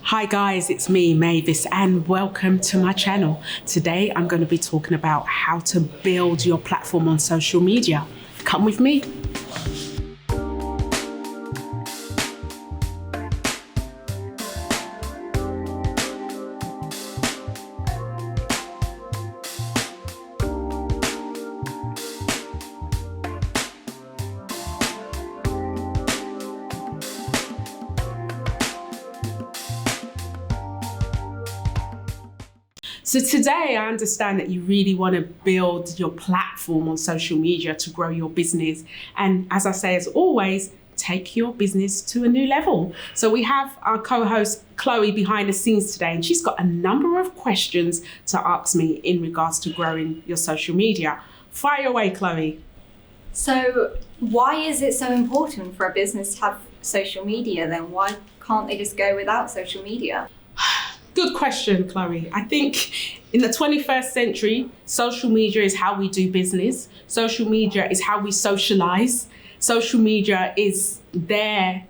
Hi guys, it's me, Mavis, and welcome to my channel. Today I'm going to be talking about how to build your platform on social media. Come with me. So today I understand that you really want to build your platform on social media to grow your business. And as I say, as always, take your business to a new level. So we have our co-host Chloe behind the scenes today, and she's got a number of questions to ask me in regards to growing your social media. Fire away, Chloe. So why is it so important for a business to have social media then? Why can't they just go without social media? Good question, Chloe. I think in the 21st century, social media is how we do business. Social media is how we socialize. Social media is there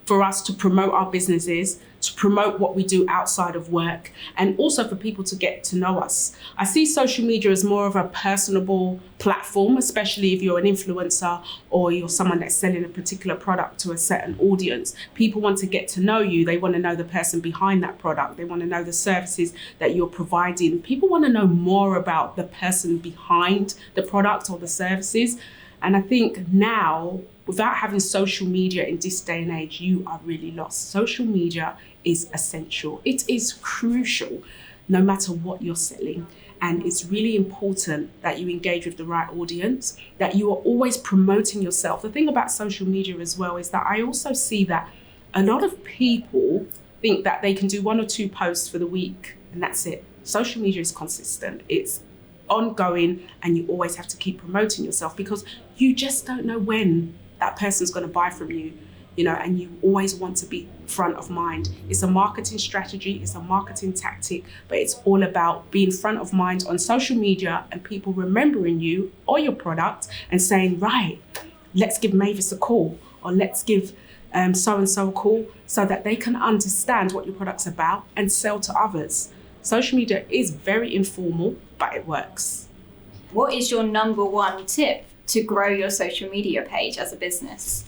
for us to promote our businesses, to promote what we do outside of work, and also for people to get to know us. I see social media as more of a personable platform, especially if you're an influencer or you're someone that's selling a particular product to a certain audience. People want to get to know you. They want to know the person behind that product. They want to know the services that you're providing. People want to know more about the person behind the product or the services. And I think now, without having social media in this day and age, you are really lost. Social media is essential. It is crucial, no matter what you're selling. And it's really important that you engage with the right audience, that you are always promoting yourself. The thing about social media as well is that I also see that a lot of people think that they can do 1 or 2 posts for the week and that's it. Social media is consistent. It's ongoing, and you always have to keep promoting yourself because you just don't know when that person's going to buy from you, and you always want to be front of mind. It's a marketing strategy, it's a marketing tactic, but it's all about being front of mind on social media and people remembering you or your product and saying, right, let's give Mavis a call, or let's give so-and-so a call, so that they can understand what your product's about and sell to others. Social media is very informal, but it works. What is your number one tip to grow your social media page as a business?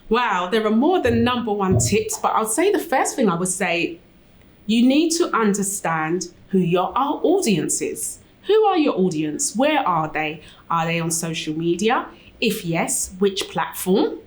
Wow, there are more than number one tips, but I'll say the first thing I would say, you need to understand who our audience is. Who are your audience? Where are they? Are they on social media? If yes, which platform?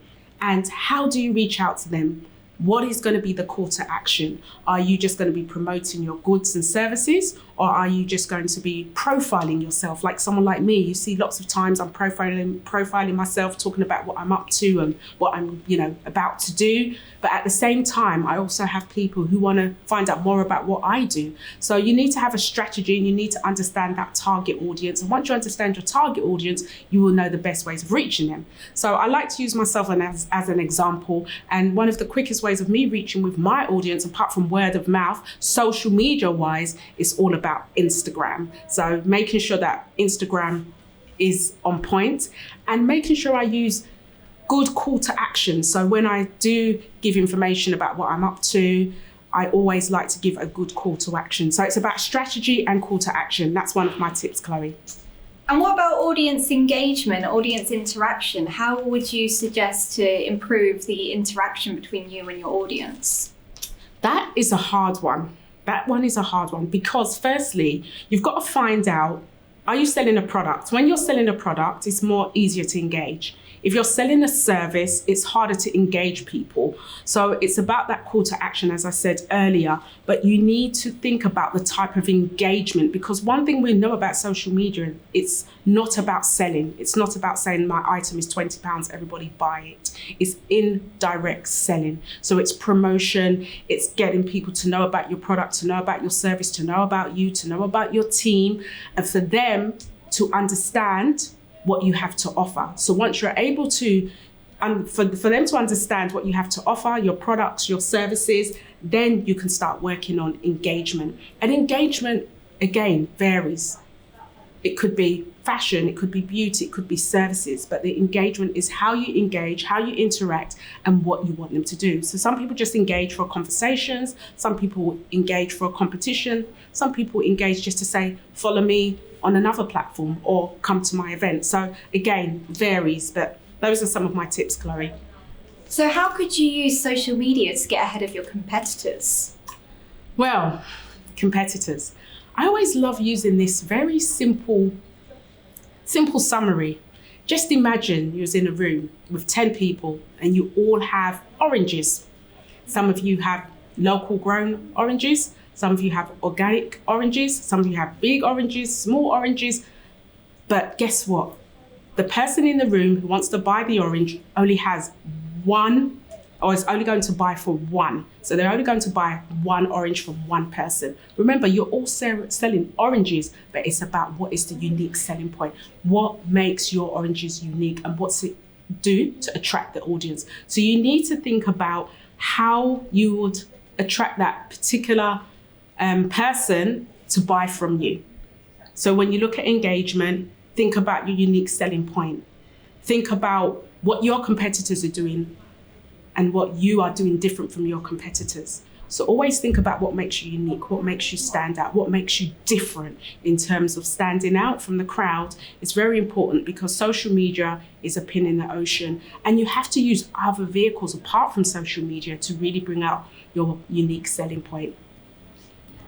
And how do you reach out to them? What is going to be the call to action? Are you just going to be promoting your goods and services, or are you just going to be profiling yourself? Like someone like me, you see lots of times I'm profiling myself, talking about what I'm up to and what I'm, about to do. But at the same time, I also have people who want to find out more about what I do. So you need to have a strategy and you need to understand that target audience. And once you understand your target audience, you will know the best ways of reaching them. So I like to use myself as an example. And one of the quickest ways of me reaching with my audience, apart from word of mouth, social media wise, is all about Instagram. So making sure that Instagram is on point and making sure I use good call to action. So when I do give information about what I'm up to, I always like to give a good call to action. So it's about strategy and call to action. That's one of my tips, Chloe. And what about audience engagement, audience interaction? How would you suggest to improve the interaction between you and your audience? That is a hard one. That one is a hard one because firstly, you've got to find out, are you selling a product? When you're selling a product, it's more easier to engage. If you're selling a service, it's harder to engage people. So it's about that call to action, as I said earlier, but you need to think about the type of engagement, because one thing we know about social media, it's not about selling. It's not about saying my item is £20, everybody buy it. It's indirect selling. So it's promotion, it's getting people to know about your product, to know about your service, to know about you, to know about your team, and for them to understand what you have to offer. So once you're able to, for them to understand what you have to offer, your products, your services, then you can start working on engagement. And engagement, again, varies. It could be fashion, it could be beauty, it could be services, but the engagement is how you engage, how you interact, and what you want them to do. So some people just engage for conversations, some people engage for a competition, some people engage just to say, follow me on another platform or come to my event. So again, varies, but those are some of my tips, Chloe. So how could you use social media to get ahead of your competitors? Well, competitors. I always love using this very simple summary. Just imagine you're in a room with 10 people and you all have oranges. Some of you have local grown oranges. Some of you have organic oranges. Some of you have big oranges, small oranges. But guess what? The person in the room who wants to buy the orange only has one, or is only going to buy for one. So they're only going to buy one orange from one person. Remember, you're all selling oranges, but it's about what is the unique selling point. What makes your oranges unique and what's it do to attract the audience? So you need to think about how you would attract that particular person to buy from you. So when you look at engagement, think about your unique selling point. Think about what your competitors are doing and what you are doing different from your competitors. So always think about what makes you unique, what makes you stand out, what makes you different in terms of standing out from the crowd. It's very important because social media is a pin in the ocean, and you have to use other vehicles apart from social media to really bring out your unique selling point.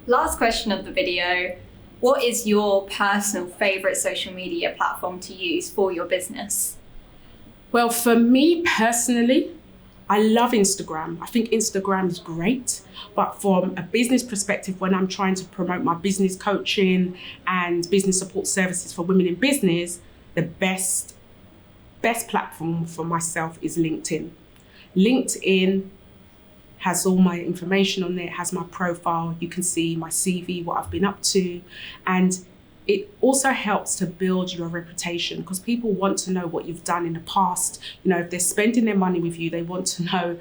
Last question of the video. What is your personal favorite social media platform to use for your business? Well, for me personally, I love Instagram. I think Instagram is great, but from a business perspective, when I'm trying to promote my business coaching and business support services for women in business, the best platform for myself is LinkedIn. LinkedIn has all my information on there, it has my profile, you can see my CV, what I've been up to, and it also helps to build your reputation because people want to know what you've done in the past. You know, if they're spending their money with you, they want to know,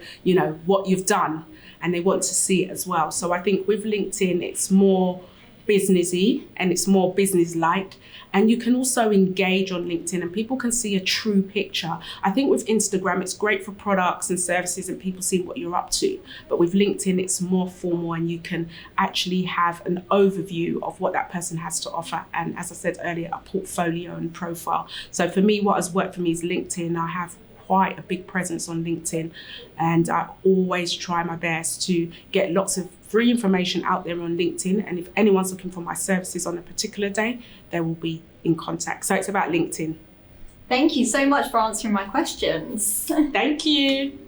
what you've done, and they want to see it as well. So I think with LinkedIn, it's more businessy and it's more business-like. And you can also engage on LinkedIn and people can see a true picture. I think with Instagram, it's great for products and services and people see what you're up to. But with LinkedIn, it's more formal and you can actually have an overview of what that person has to offer. And as I said earlier, a portfolio and profile. So for me, what has worked for me is LinkedIn. I have quite a big presence on LinkedIn and I always try my best to get lots of free information out there on LinkedIn, and if anyone's looking for my services on a particular day, they will be in contact. So it's about LinkedIn. Thank you so much for answering my questions. Thank you.